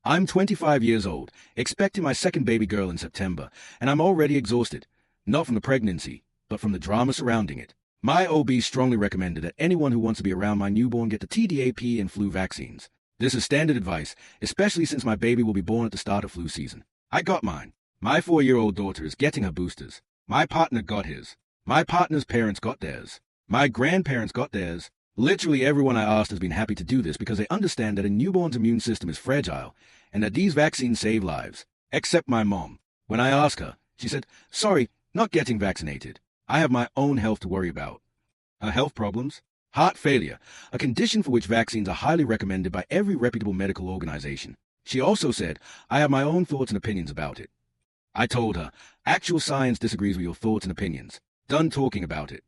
I'm 25 years old, expecting my second baby girl in September, and I'm already exhausted. Not from the pregnancy, but from the drama surrounding it. My OB strongly recommended that anyone who wants to be around my newborn get the TDAP and flu vaccines. This is standard advice, especially since my baby will be born at the start of flu season. I got mine. My 4-year-old daughter is getting her boosters. My partner got his. My partner's parents got theirs. My grandparents got theirs. Literally everyone I asked has been happy to do this because they understand that a newborn's immune system is fragile and that these vaccines save lives. Except my mom. When I asked her, she said, "Sorry, not getting vaccinated. I have my own health to worry about." Her health problems? Heart failure, a condition for which vaccines are highly recommended by every reputable medical organization. She also said, "I have my own thoughts and opinions about it." I told her, "Actual science disagrees with your thoughts and opinions. Done talking about it."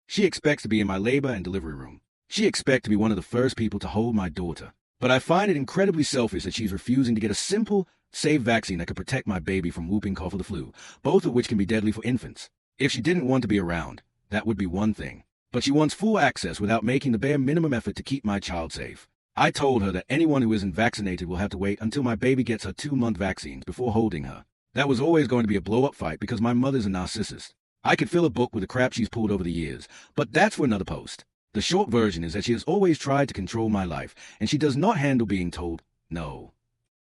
She expects to be in my labor and delivery room. She expects to be one of the first people to hold my daughter. But I find it incredibly selfish that she's refusing to get a simple, safe vaccine that could protect my baby from whooping cough or the flu, both of which can be deadly for infants. If she didn't want to be around, that would be one thing. But she wants full access without making the bare minimum effort to keep my child safe. I told her that anyone who isn't vaccinated will have to wait until my baby gets her 2-month vaccines before holding her. That was always going to be a blow-up fight because my mother's a narcissist. I could fill a book with the crap she's pulled over the years, but that's for another post. The short version is that she has always tried to control my life, and she does not handle being told no.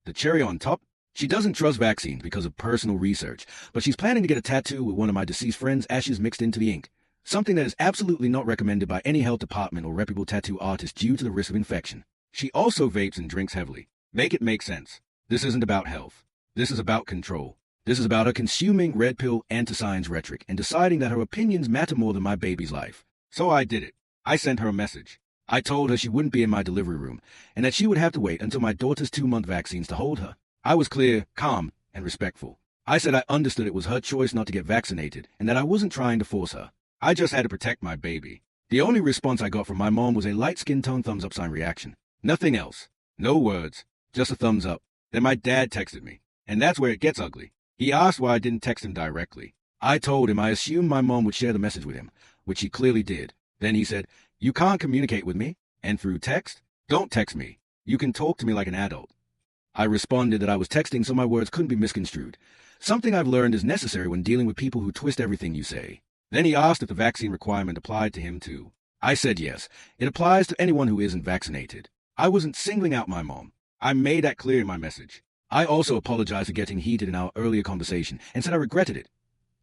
The cherry on top? She doesn't trust vaccines because of personal research, but she's planning to get a tattoo with one of my deceased friends' ashes mixed into the ink. Something that is absolutely not recommended by any health department or reputable tattoo artist due to the risk of infection. She also vapes and drinks heavily. Make it make sense. This isn't about health. This is about control. This is about her consuming red pill anti-science rhetoric and deciding that her opinions matter more than my baby's life. So I did it. I sent her a message. I told her she wouldn't be in my delivery room and that she would have to wait until my daughter's 2-month vaccines to hold her. I was clear, calm, and respectful. I said I understood it was her choice not to get vaccinated and that I wasn't trying to force her. I just had to protect my baby. The only response I got from my mom was a light skin tone thumbs up sign reaction. Nothing else. No words. Just a thumbs up. Then my dad texted me. And that's where it gets ugly. He asked why I didn't text him directly. I told him I assumed my mom would share the message with him, which she clearly did. Then he said, "You can't communicate with me? And through text? Don't text me. You can talk to me like an adult." I responded that I was texting so my words couldn't be misconstrued. Something I've learned is necessary when dealing with people who twist everything you say. Then he asked if the vaccine requirement applied to him too. I said yes. It applies to anyone who isn't vaccinated. I wasn't singling out my mom. I made that clear in my message. I also apologized for getting heated in our earlier conversation and said I regretted it.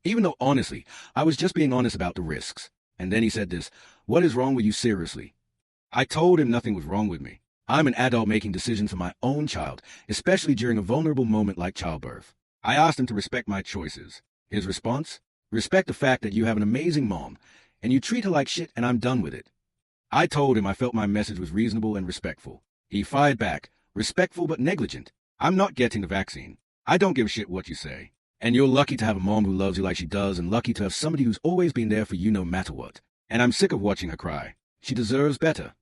Even though, honestly, I was just being honest about the risks. And then he said this, "What is wrong with you seriously?" I told him nothing was wrong with me. I'm an adult making decisions for my own child, especially during a vulnerable moment like childbirth. I asked him to respect my choices. His response? "Respect the fact that you have an amazing mom, and you treat her like shit and I'm done with it." I told him I felt my message was reasonable and respectful. He fired back, "Respectful but negligent. I'm not getting the vaccine. I don't give a shit what you say. And you're lucky to have a mom who loves you like she does and lucky to have somebody who's always been there for you no matter what. And I'm sick of watching her cry. She deserves better."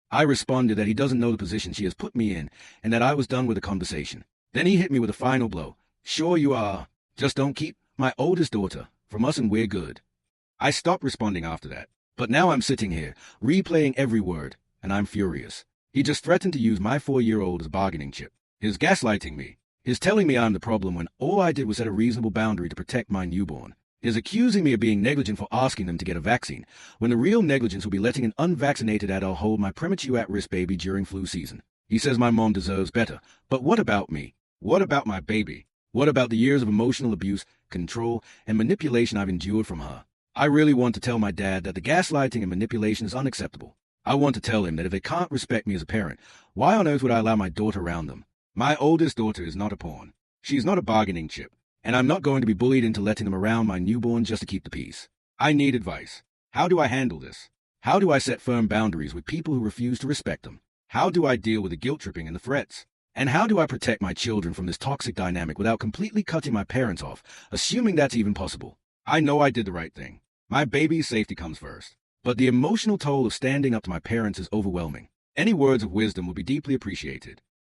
I responded that he doesn't know the position she has put me in and that I was done with the conversation. Then he hit me with a final blow. "Sure you are. Just don't keep my oldest daughter from us and we're good." I stopped responding after that. But now I'm sitting here, replaying every word, and I'm furious. He just threatened to use my 4-year-old as a bargaining chip. He's gaslighting me. He's telling me I'm the problem when all I did was set a reasonable boundary to protect my newborn. He's accusing me of being negligent for asking them to get a vaccine, when the real negligence will be letting an unvaccinated adult hold my premature at-risk baby during flu season. He says my mom deserves better. But what about me? What about my baby? What about the years of emotional abuse, control, and manipulation I've endured from her? I really want to tell my dad that the gaslighting and manipulation is unacceptable. I want to tell him that if they can't respect me as a parent, why on earth would I allow my daughter around them? My oldest daughter is not a pawn. She's not a bargaining chip. And I'm not going to be bullied into letting them around my newborn just to keep the peace. I need advice. How do I handle this? How do I set firm boundaries with people who refuse to respect them? How do I deal with the guilt tripping and the threats? And how do I protect my children from this toxic dynamic without completely cutting my parents off, assuming that's even possible? I know I did the right thing. My baby's safety comes first. But the emotional toll of standing up to my parents is overwhelming. Any words of wisdom would be deeply appreciated.